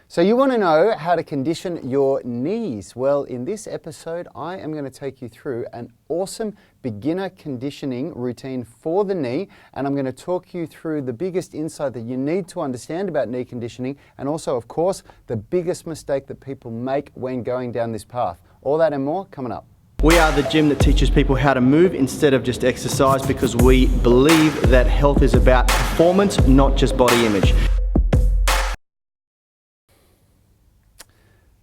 So you want to know how to condition your knees? Well, in this episode, I am going to take you through an awesome beginner conditioning routine for the knee, and I'm going to talk you through the biggest insight that you need to understand about knee conditioning, and also, of course, the biggest mistake that people make when going down this path. All that and more coming up. We are the gym that teaches people how to move instead of just exercise, because we believe that health is about performance, not just body image.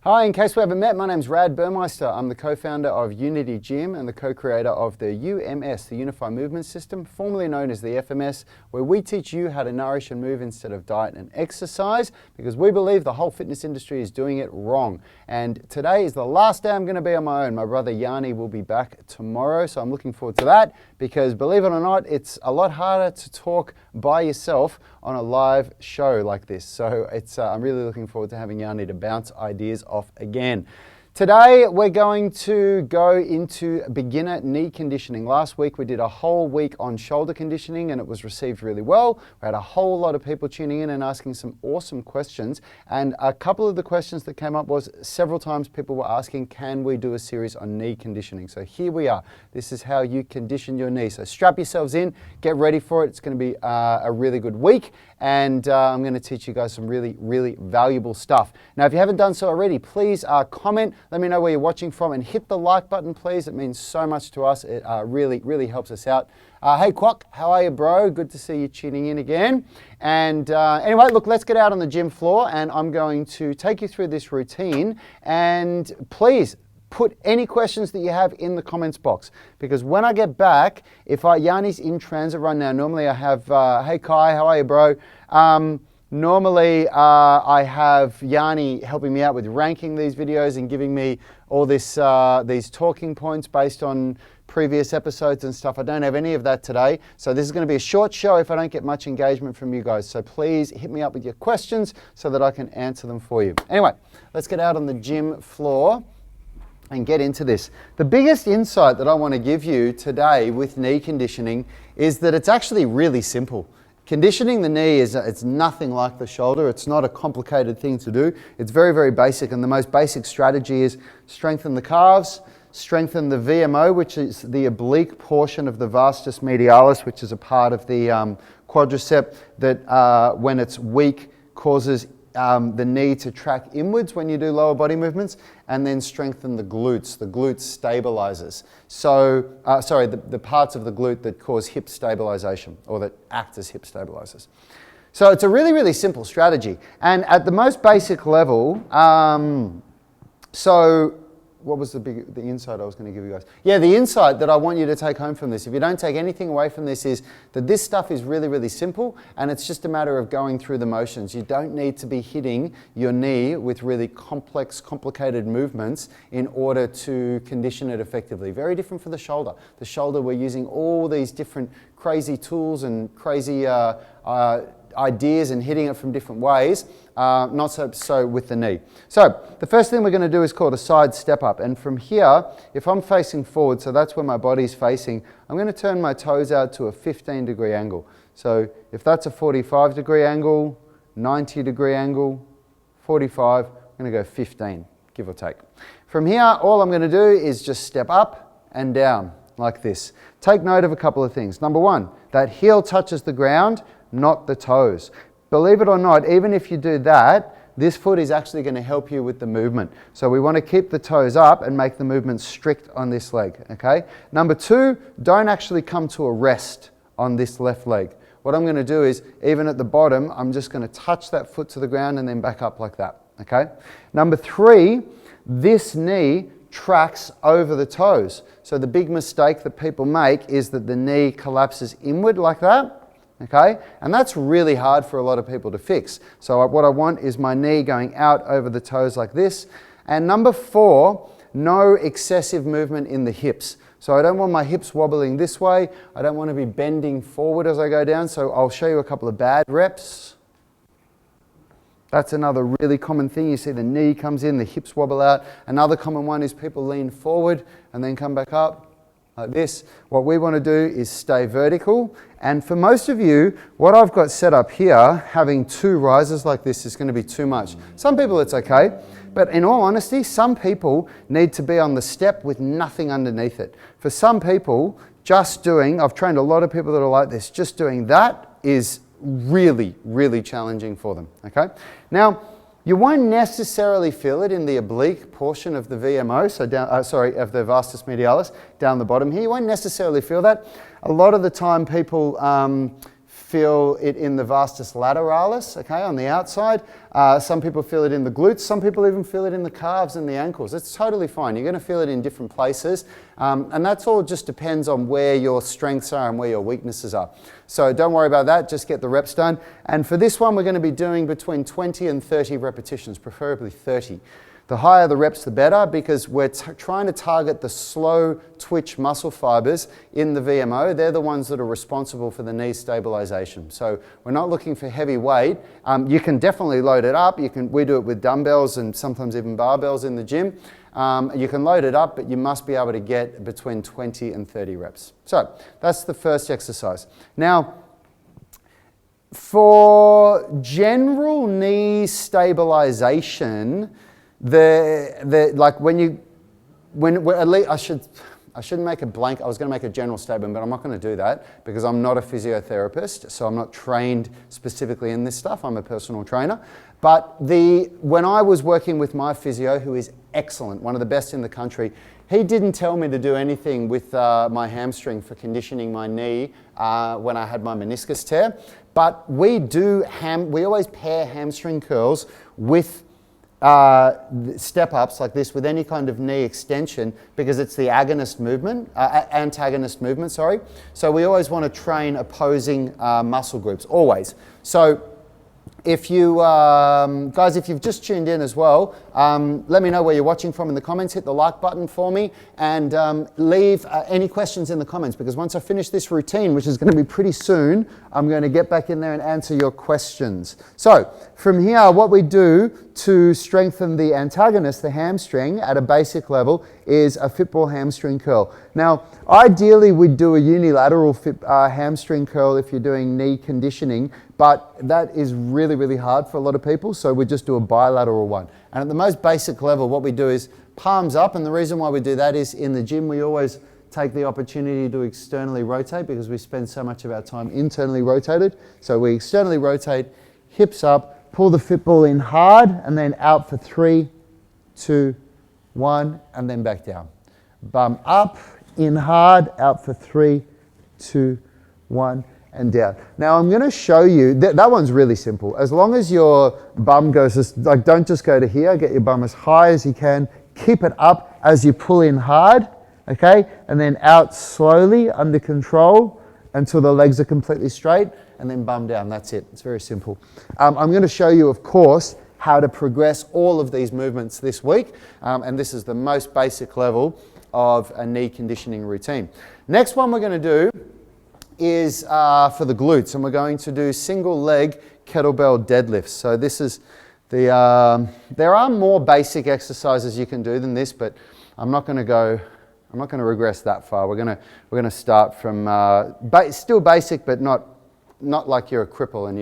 Hi, in case we haven't met, my name's Rad Burmeister. I'm the co-founder of Unity Gym and the co-creator of the UMS, the Unified Movement System, formerly known as the FMS, where we teach you how to nourish and move instead of diet and exercise, because we believe the whole fitness industry is doing it wrong. And today is the last day I'm going to be on my own. My brother Yanni will be back tomorrow, so I'm looking forward to that, because believe it or not, it's a lot harder to talk by yourself on a live show like this. So I'm really looking forward to having Yanni to bounce ideas off again. Today we're going to go into beginner knee conditioning. Last week we did a whole week on shoulder conditioning and it was received really well. We had a whole lot of people tuning in and asking some awesome questions, and a couple of the questions that came up was several times people were asking, can we do a series on knee conditioning? So here we are. This is how you condition your knee. So strap yourselves in, get ready for it. It's going to be a really good week, and I'm going to teach you guys some really, really valuable stuff. Now, if you haven't done so already, please comment. Let me know where you're watching from and hit the like button, please. It means so much to us. It really, really helps us out. Hey, Quack, how are you, bro? Good to see you tuning in again. And anyway, look, let's get out on the gym floor, and I'm going to take you through this routine. And please put any questions that you have in the comments box, because when I get back, if Yanni's in transit right now, normally I have, hey Kai, how are you, bro? Normally I have Yanni helping me out with ranking these videos and giving me all this, these talking points based on previous episodes and stuff. I don't have any of that today. So this is going to be a short show if I don't get much engagement from you guys. So please hit me up with your questions so that I can answer them for you. Anyway, let's get out on the gym floor and get into this. The biggest insight that I want to give you today with knee conditioning is that it's actually really simple. Conditioning the knee it's nothing like the shoulder. It's not a complicated thing to do. It's very, very basic, and the most basic strategy is strengthen the calves, strengthen the VMO, which is the oblique portion of the vastus medialis, which is a part of the quadricep that when it's weak causes the knee to track inwards when you do lower body movements, and then strengthen the glutes. The glute stabilizers. So, the parts of the glute that cause hip stabilization, or that act as hip stabilizers. So it's a really, really simple strategy. And at the most basic level, so what was the insight I was going to give you guys? Yeah, the insight that I want you to take home from this, if you don't take anything away from this, is that this stuff is really, really simple, and it's just a matter of going through the motions. You don't need to be hitting your knee with really complex, complicated movements in order to condition it effectively. Very different for the shoulder. The shoulder, we're using all these different crazy tools and crazy ideas and hitting it from different ways, not so with the knee. So the first thing we're going to do is called a side step up, and from here, if I'm facing forward, so that's where my body's facing, I'm going to turn my toes out to a 15-degree angle. So if that's a 45-degree angle, 90-degree angle, 45, I'm going to go 15, give or take. From here, all I'm going to do is just step up and down like this. Take note of a couple of things. Number one, that heel touches the ground, not the toes. Believe it or not, even if you do that, this foot is actually going to help you with the movement. So we want to keep the toes up and make the movement strict on this leg, okay? Number two, don't actually come to a rest on this left leg. What I'm going to do is, even at the bottom, I'm just going to touch that foot to the ground and then back up like that, okay? Number three, this knee tracks over the toes. So the big mistake that people make is that the knee collapses inward like that. Okay, and that's really hard for a lot of people to fix. So what I want is my knee going out over the toes like this. And number four, no excessive movement in the hips. So I don't want my hips wobbling this way. I don't want to be bending forward as I go down. So I'll show you a couple of bad reps. That's another really common thing. You see the knee comes in, the hips wobble out. Another common one is people lean forward and then come back up. like this. What we want to do is stay vertical. And for most of you, what I've got set up here, having 2 risers like this is going to be too much. Some people it's okay, but in all honesty, some people need to be on the step with nothing underneath it. For some people, just doing, I've trained a lot of people that are like this, just doing that is really, really challenging for them, okay? Now, you won't necessarily feel it in the oblique portion of the VMO, so down, of the vastus medialis, down the bottom here. You won't necessarily feel that. A lot of the time people feel it in the vastus lateralis, okay, on the outside. Some people feel it in the glutes. Some people even feel it in the calves and the ankles. It's totally fine. You're going to feel it in different places. And that's all just depends on where your strengths are and where your weaknesses are. So don't worry about that. Just get the reps done. And for this one, we're going to be doing between 20 and 30 repetitions, preferably 30. The higher the reps, the better, because we're trying to target the slow twitch muscle fibers in the VMO. They're the ones that are responsible for the knee stabilization. So we're not looking for heavy weight. You can definitely load it up. We do it with dumbbells and sometimes even barbells in the gym. You can load it up, but you must be able to get between 20 and 30 reps. So that's the first exercise. Now, for general knee stabilization, like at least I shouldn't make a blank. I was going to make a general statement, but I'm not going to do that because I'm not a physiotherapist, so I'm not trained specifically in this stuff. I'm a personal trainer. But when I was working with my physio, who is excellent, one of the best in the country, he didn't tell me to do anything with my hamstring for conditioning my knee when I had my meniscus tear. But we always pair hamstring curls with step-ups like this with any kind of knee extension because it's the antagonist movement, sorry. So we always want to train opposing muscle groups, always. So if you, guys, if you've just tuned in as well, let me know where you're watching from in the comments. Hit the like button for me and leave any questions in the comments because once I finish this routine, which is going to be pretty soon, I'm going to get back in there and answer your questions. So from here, what we do to strengthen the antagonist, the hamstring, at a basic level is a football hamstring curl. Now, ideally, we'd do a unilateral hamstring curl if you're doing knee conditioning, but that is really, really hard for a lot of people, so we just do a bilateral one. And at the most basic level, what we do is palms up, and the reason why we do that is in the gym, we always take the opportunity to externally rotate because we spend so much of our time internally rotated. So we externally rotate, hips up, pull the football in hard, and then out for 3, 2, 1, and then back down. Bum up, in hard, out for 3, 2, 1, and down. Now I'm going to show you, that one's really simple. As long as your bum goes, like don't just go to here, get your bum as high as you can, keep it up as you pull in hard, okay? And then out slowly, under control, until the legs are completely straight, and then bum down, that's it. It's very simple. I'm going to show you, of course, how to progress all of these movements this week, and this is the most basic level of a knee conditioning routine. Next one we're going to do is for the glutes, and we're going to do single leg kettlebell deadlifts. So this is there are more basic exercises you can do than this, but I'm not going to regress that far. We're going to start from still basic, but not like you're a cripple and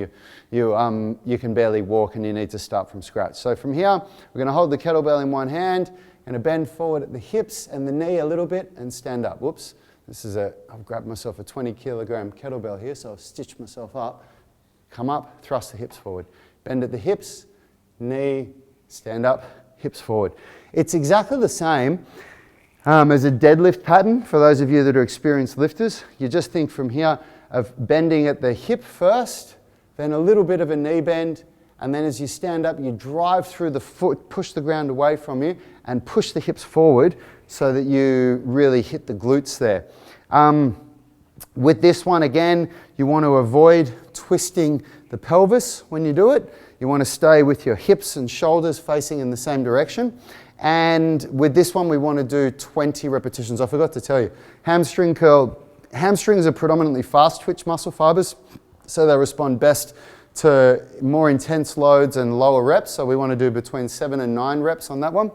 you can barely walk and you need to start from scratch. So from here, we're going to hold the kettlebell in one hand, going to bend forward at the hips and the knee a little bit and stand up. Whoops. I've grabbed myself a 20 kilogram kettlebell here, so I've stitched myself up. Come up, thrust the hips forward. Bend at the hips, knee, stand up, hips forward. It's exactly the same as a deadlift pattern for those of you that are experienced lifters. You just think from here of bending at the hip first, then a little bit of a knee bend, and then as you stand up, you drive through the foot, push the ground away from you, and push the hips forward so that you really hit the glutes there. With this one, again, you want to avoid twisting the pelvis when you do it. You want to stay with your hips and shoulders facing in the same direction. And with this one, we want to do 20 repetitions. I forgot to tell you, hamstring curl. Hamstrings are predominantly fast twitch muscle fibers, so they respond best to more intense loads and lower reps. So we want to do between 7 and 9 reps on that one.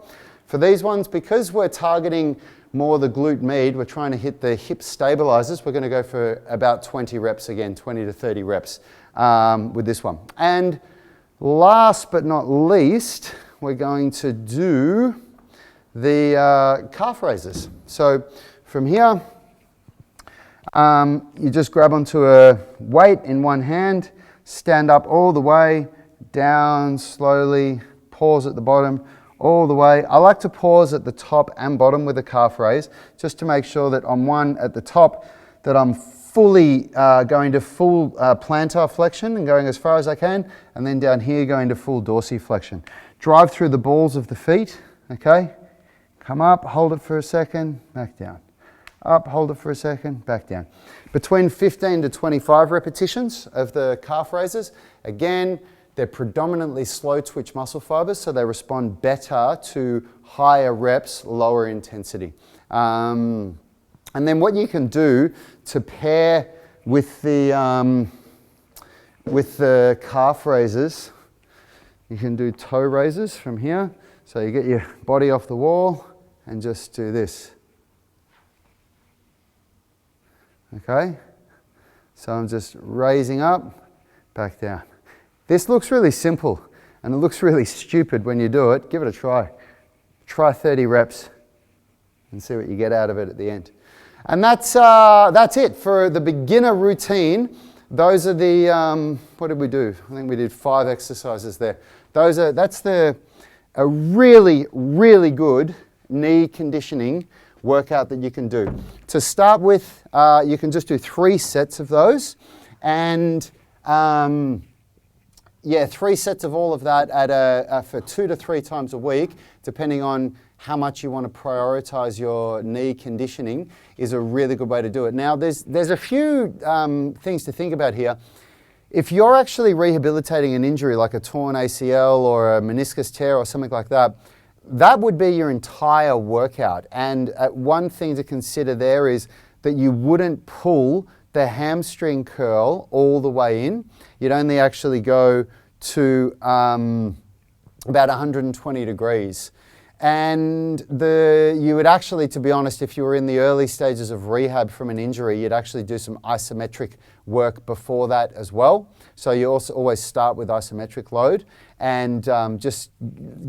For these ones, because we're targeting more the glute med, we're trying to hit the hip stabilizers, we're going to go for about 20 reps again, 20 to 30 reps with this one. And last but not least, we're going to do the calf raises. So from here, you just grab onto a weight in one hand, stand up all the way, down slowly, pause at the bottom, all the way. I like to pause at the top and bottom with a calf raise, just to make sure that on one at the top, that I'm fully going to full plantar flexion and going as far as I can, and then down here going to full dorsiflexion. Drive through the balls of the feet, okay? Come up, hold it for a second, back down. Up, hold it for a second, back down. Between 15 to 25 repetitions of the calf raises. Again, they're predominantly slow twitch muscle fibers, so they respond better to higher reps, lower intensity. And then what you can do to pair with the calf raises, you can do toe raises from here. So you get your body off the wall and just do this. Okay? So I'm just raising up, back down. This looks really simple and it looks really stupid when you do it. Give it a try. Try 30 reps and see what you get out of it at the end. And that's it for the beginner routine. Those are the, what did we do? I think we did 5 exercises there. That's a really, really good knee conditioning workout that you can do. To start with, you can just do 3 sets of those. And yeah, 3 sets of all of that at for 2 to 3 times a week, depending on how much you want to prioritize your knee conditioning, is a really good way to do it. Now, there's a few things to think about here. If you're actually rehabilitating an injury like a torn ACL or a meniscus tear or something like that, that would be your entire workout. And one thing to consider there is that you wouldn't pull the hamstring curl all the way in. You'd only actually go to about 120 degrees. And you would actually, to be honest, if you were in the early stages of rehab from an injury, you'd actually do some isometric work before that as well. So you also always start with isometric load and just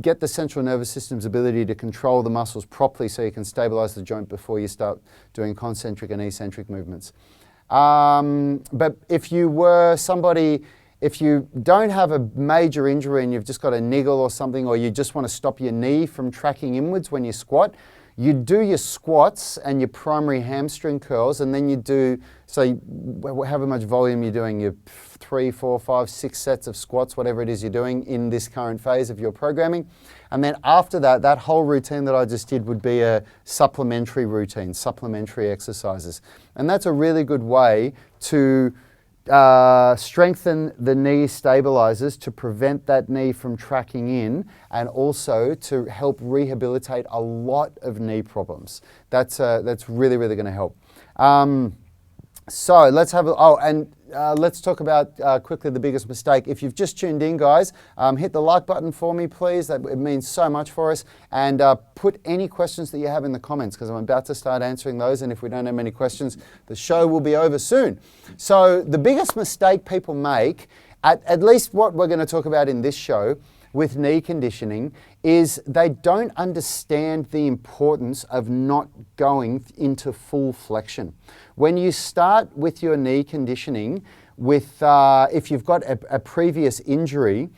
get the central nervous system's ability to control the muscles properly so you can stabilize the joint before you start doing concentric and eccentric movements. But if you were somebody, if you don't have a major injury and you've just got a niggle or something, or you just want to stop your knee from tracking inwards when you squat, you do your squats and your primary hamstring curls, and then you do, so however much volume you're doing, your 3, 4, 5, 6 sets of squats, whatever it is you're doing in this current phase of your programming. And then after that, that whole routine that I just did would be a supplementary routine, supplementary exercises. And that's a really good way to strengthen the knee stabilizers to prevent that knee from tracking in, and also to help rehabilitate a lot of knee problems. That's really, really going to help. So let's have let's talk about quickly the biggest mistake. If you've just tuned in, guys, hit the like button for me, please. It means so much for us. And put any questions that you have in the comments, because I'm about to start answering those. And if we don't have many questions, the show will be over soon. So the biggest mistake people make, at least what we're going to talk about in this show with knee conditioning, is they don't understand the importance of not going into full flexion. When you start with your knee conditioning, if you've got a previous injury,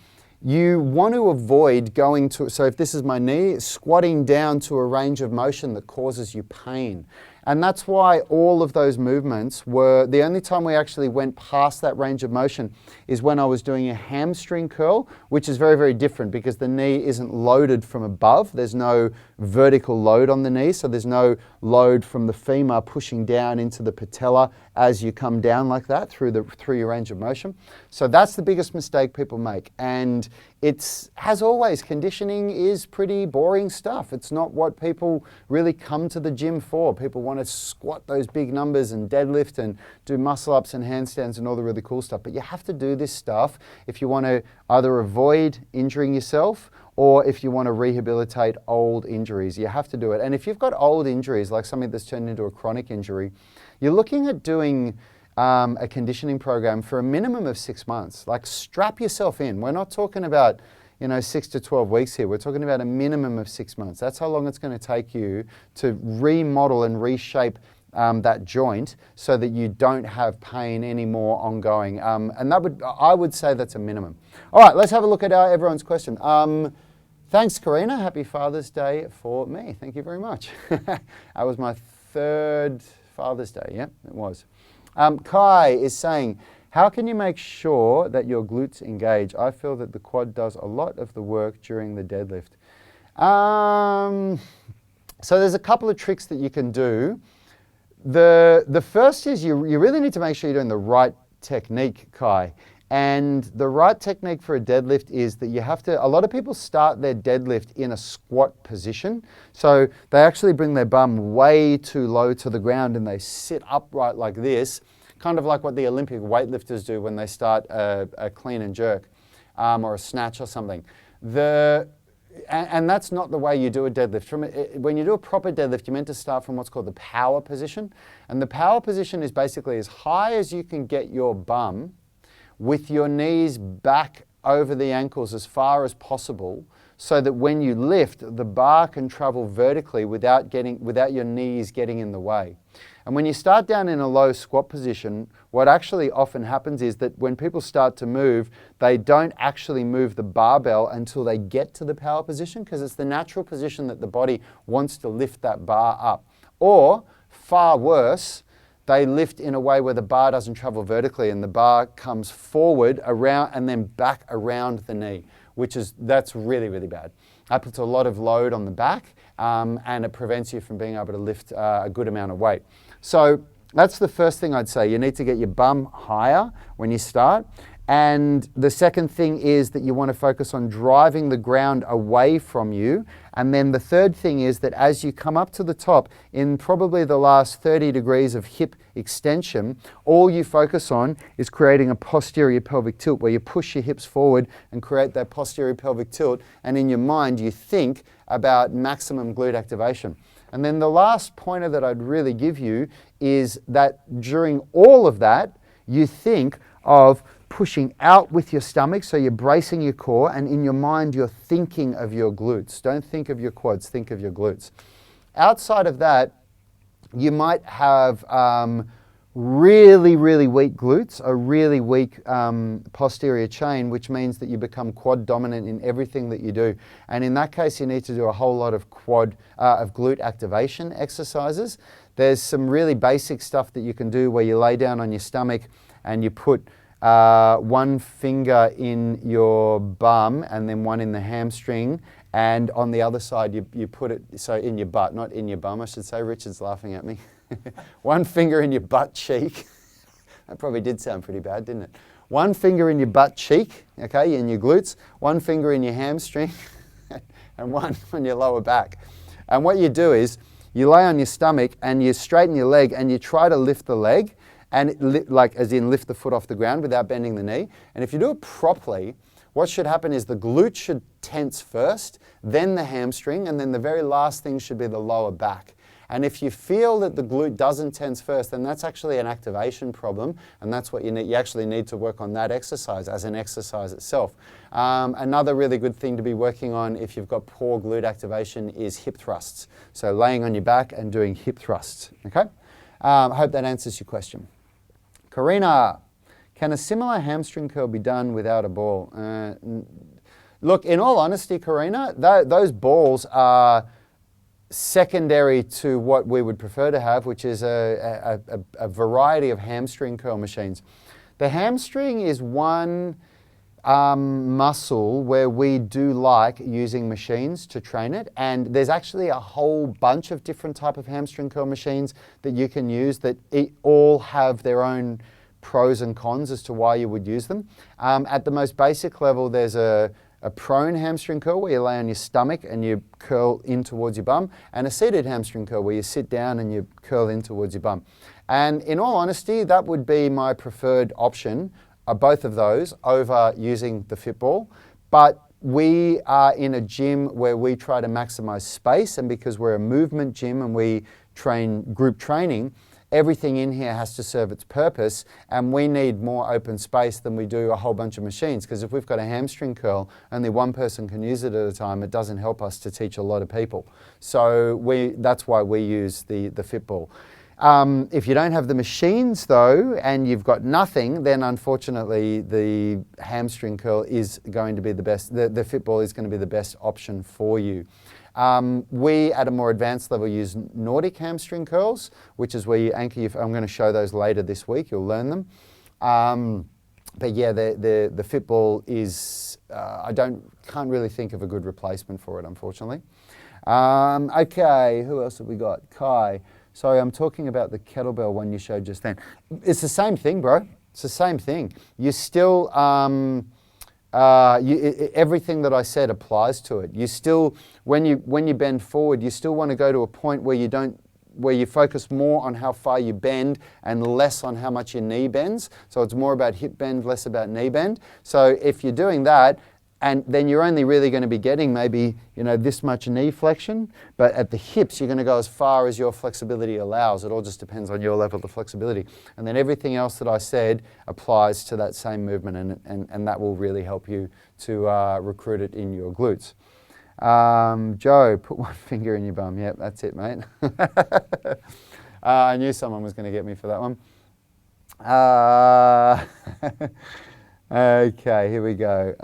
you want to avoid going to, so if this is my knee, squatting down to a range of motion that causes you pain. And that's why all of those movements were, the only time we actually went past that range of motion is when I was doing a hamstring curl, which is very, very different because the knee isn't loaded from above. There's no vertical load on the knee, so there's no load from the femur pushing down into the patella as you come down like that through your range of motion. So that's the biggest mistake people make. And as always, conditioning is pretty boring stuff. It's not what people really come to the gym for. People want to squat those big numbers and deadlift and do muscle ups and handstands and all the really cool stuff. But you have to do this stuff if you want to either avoid injuring yourself or if you want to rehabilitate old injuries. You have to do it. And if you've got old injuries, like something that's turned into a chronic injury, you're looking at doing a conditioning program for a minimum of 6 months. Like, strap yourself in. We're not talking about 6 to 12 weeks here. We're talking about a minimum of 6 months. That's how long it's going to take you to remodel and reshape that joint so that you don't have pain anymore ongoing. And I would say that's a minimum. All right, let's have a look at everyone's question. Thanks, Karina. Happy Father's Day for me. Thank you very much. That was my 3rd Father's Day. Yeah, it was. Kai is saying, how can you make sure that your glutes engage? I feel that the quad does a lot of the work during the deadlift. So there's a couple of tricks that you can do. The first is you really need to make sure you're doing the right technique, Kai. And the right technique for a deadlift is that you have to, a lot of people start their deadlift in a squat position. So they actually bring their bum way too low to the ground and they sit upright like this, kind of like what the Olympic weightlifters do when they start a clean and jerk or a snatch or something. And that's not the way you do a deadlift. When you do a proper deadlift, you're meant to start from what's called the power position. And the power position is basically as high as you can get your bum with your knees back over the ankles as far as possible, so that when you lift, the bar can travel vertically without your knees getting in the way. And when you start down in a low squat position, what actually often happens is that when people start to move, they don't actually move the barbell until they get to the power position, because it's the natural position that the body wants to lift that bar up. Or, far worse, they lift in a way where the bar doesn't travel vertically and the bar comes forward, around, and then back around the knee, that's really, really bad. That puts a lot of load on the back and it prevents you from being able to lift a good amount of weight. So that's the first thing I'd say. You need to get your bum higher when you start. And the second thing is that you want to focus on driving the ground away from you. And then the third thing is that as you come up to the top, in probably the last 30 degrees of hip extension, all you focus on is creating a posterior pelvic tilt where you push your hips forward and create that posterior pelvic tilt. And in your mind, you think about maximum glute activation. And then the last pointer that I'd really give you is that during all of that, you think of pushing out with your stomach, so you're bracing your core, and in your mind you're thinking of your glutes. Don't think of your quads, think of your glutes. Outside of that, you might have really, really weak glutes, a really weak posterior chain, which means that you become quad dominant in everything that you do. And in that case, you need to do a whole lot of glute activation exercises. There's some really basic stuff that you can do where you lay down on your stomach and you put one finger in your bum and then one in the hamstring, and on the other side you put it, so in your butt, not in your bum I should say. Richard's laughing at me. One finger in your butt cheek. That probably did sound pretty bad, didn't it? One finger in your butt cheek, okay, in your glutes, one finger in your hamstring and one on your lower back. And what you do is you lay on your stomach and you straighten your leg and you try to lift the leg, and as in lift the foot off the ground without bending the knee. And if you do it properly, what should happen is the glute should tense first, then the hamstring, and then the very last thing should be the lower back. And if you feel that the glute doesn't tense first, then that's actually an activation problem, and that's what you need. You actually need to work on that exercise as an exercise itself. Another really good thing to be working on if you've got poor glute activation is hip thrusts. So laying on your back and doing hip thrusts, okay? I hope that answers your question. Karina, can a similar hamstring curl be done without a ball? Look, in all honesty, Karina, those balls are secondary to what we would prefer to have, which is a variety of hamstring curl machines. The hamstring is one muscle where we do like using machines to train it, and there's actually a whole bunch of different type of hamstring curl machines that you can use that all have their own pros and cons as to why you would use them. At the most basic level, there's a prone hamstring curl where you lay on your stomach and you curl in towards your bum, and a seated hamstring curl where you sit down and you curl in towards your bum. And in all honesty, that would be my preferred option, both of those, over using the Fitball. But we are in a gym where we try to maximize space, and because we're a movement gym and we train group training, everything in here has to serve its purpose, and we need more open space than we do a whole bunch of machines, because if we've got a hamstring curl, only one person can use it at a time. It doesn't help us to teach a lot of people. So that's why we use the Fitball. If you don't have the machines though, and you've got nothing, then unfortunately the hamstring curl is going to be the best, the Fitball is going to be the best option for you. We, at a more advanced level, use Nordic hamstring curls, which is where you anchor your, I'm going to show those later this week, you'll learn them. But yeah, the Fitball is, can't really think of a good replacement for it, unfortunately. Okay, who else have we got? Kai. Sorry, I'm talking about the kettlebell one you showed just then. It's the same thing, bro. It's the same thing. You still, everything that I said applies to it. You still, when you bend forward, you still want to go to a point where you focus more on how far you bend and less on how much your knee bends. So it's more about hip bend, less about knee bend. So if you're doing that, and then you're only really going to be getting maybe, this much knee flexion, but at the hips, you're going to go as far as your flexibility allows. It all just depends on your level of flexibility. And then everything else that I said applies to that same movement, and that will really help you to recruit it in your glutes. Joe, put one finger in your bum. Yep, that's it, mate. I knew someone was going to get me for that one. Okay, here we go.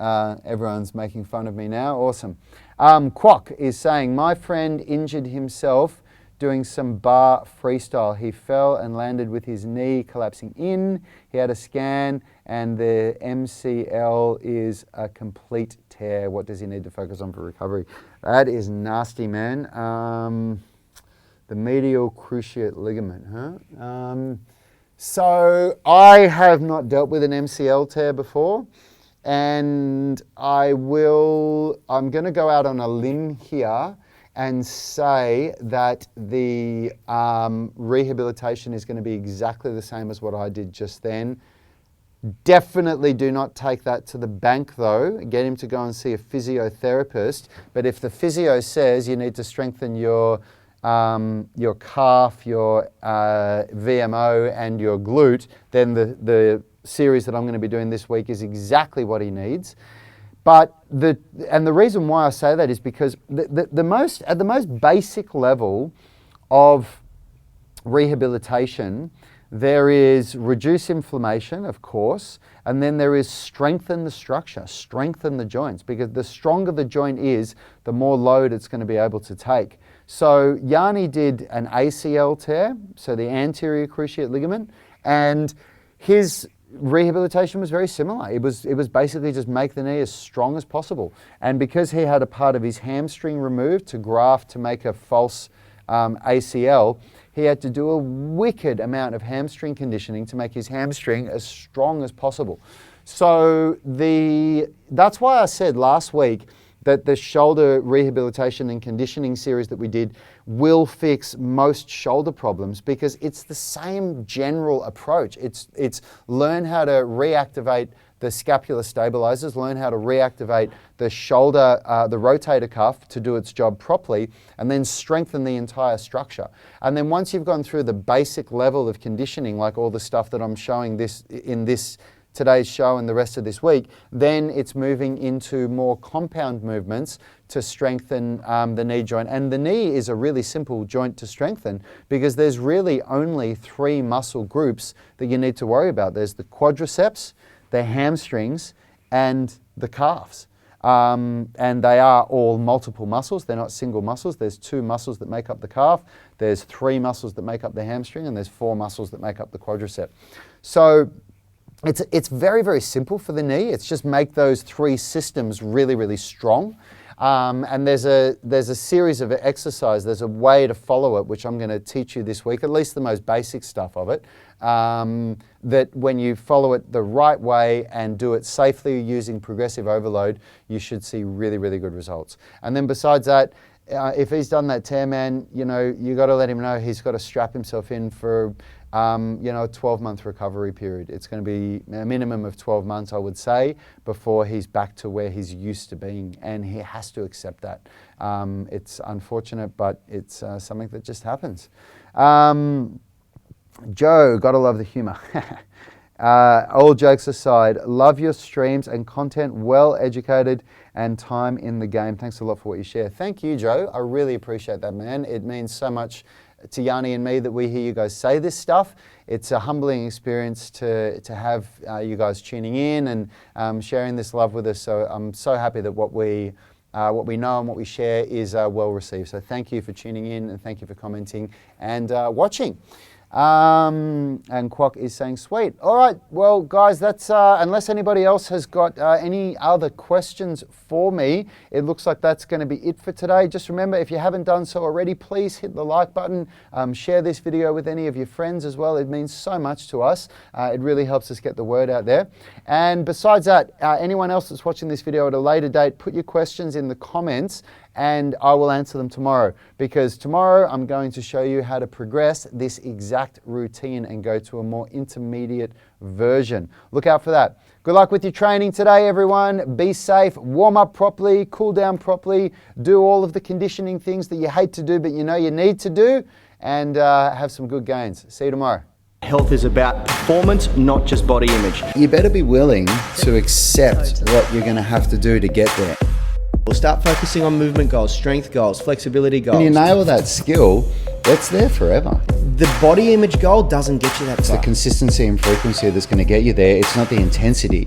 Everyone's making fun of me now. Awesome. Quok is saying, my friend injured himself doing some bar freestyle. He fell and landed with his knee collapsing in. He had a scan and the MCL is a complete tear. What does he need to focus on for recovery? That is nasty, man. The medial cruciate ligament, huh? So I have not dealt with an MCL tear before, and I'm going to go out on a limb here and say that the rehabilitation is going to be exactly the same as what I did just then. Definitely do not take that to the bank though. Get him to go and see a physiotherapist. But if the physio says you need to strengthen your calf, your VMO, and your glute, then the series that I'm going to be doing this week is exactly what he needs. But the reason why I say that is because at the most basic level of rehabilitation, there is reduce inflammation, of course, and then there is strengthen the structure, strengthen the joints, because the stronger the joint is, the more load it's going to be able to take. So Yanni did an ACL tear, so the anterior cruciate ligament, and his rehabilitation was very similar. It was basically just make the knee as strong as possible. And because he had a part of his hamstring removed to graft to make a false ACL, he had to do a wicked amount of hamstring conditioning to make his hamstring as strong as possible. So that's why I said last week that the shoulder rehabilitation and conditioning series that we did will fix most shoulder problems, because it's the same general approach. It's learn how to reactivate the scapular stabilizers, learn how to reactivate the shoulder, the rotator cuff to do its job properly, and then strengthen the entire structure. And then once you've gone through the basic level of conditioning, like all the stuff that I'm showing in today's show and the rest of this week, then it's moving into more compound movements to strengthen the knee joint. And the knee is a really simple joint to strengthen, because there's really only 3 muscle groups that you need to worry about. There's the quadriceps, the hamstrings, and the calves. And they are all multiple muscles. They're not single muscles. There's 2 muscles that make up the calf. There's 3 muscles that make up the hamstring, and there's 4 muscles that make up the quadricep. So it's very, very simple for the knee. It's just make those 3 systems really, really strong. And there's a series of exercises. There's a way to follow it, which I'm going to teach you this week, at least the most basic stuff of it, that when you follow it the right way and do it safely using progressive overload, you should see really, really good results. And then besides that, if he's done that tear, man, you got to let him know he's got to strap himself in for you know, a 12-month recovery period. It's going to be a minimum of 12 months, I would say, before he's back to where he's used to being, and he has to accept that. It's unfortunate, but it's something that just happens. Joe, gotta love the humor. All jokes aside, love your streams and content, well educated and time in the game. Thanks a lot for what you share. Thank you, Joe. I really appreciate that, man. It means so much to Yanni and me that we hear you guys say this stuff. It's a humbling experience to have you guys tuning in and sharing this love with us. So I'm so happy that what we know and what we share is well received. So thank you for tuning in, and thank you for commenting and watching. And Quack is saying sweet. All right, well guys, that's unless anybody else has got any other questions for me, it looks like that's going to be it for today. Just remember, if you haven't done so already, please hit the like button, share this video with any of your friends as well. It means so much to us. It really helps us get the word out there. And besides that, anyone else that's watching this video at a later date, put your questions in the comments and I will answer them tomorrow, because tomorrow I'm going to show you how to progress this exact routine and go to a more intermediate version. Look out for that. Good luck with your training today, everyone. Be safe, warm up properly, cool down properly, do all of the conditioning things that you hate to do but you know you need to do, and have some good gains. See you tomorrow. Health is about performance, not just body image. You better be willing to accept what you're going to have to do to get there. We'll start focusing on movement goals, strength goals, flexibility goals. When you nail that skill, it's there forever. The body image goal doesn't get you that It's far. the consistency and frequency that's going to get you there. It's not the intensity.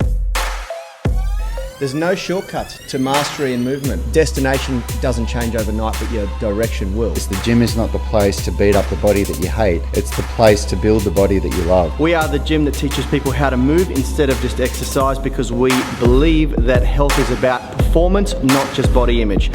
There's no shortcuts to mastery and movement. Destination doesn't change overnight, but your direction will. The gym is not the place to beat up the body that you hate. It's the place to build the body that you love. We are the gym that teaches people how to move instead of just exercise, because we believe that health is about performance, not just body image.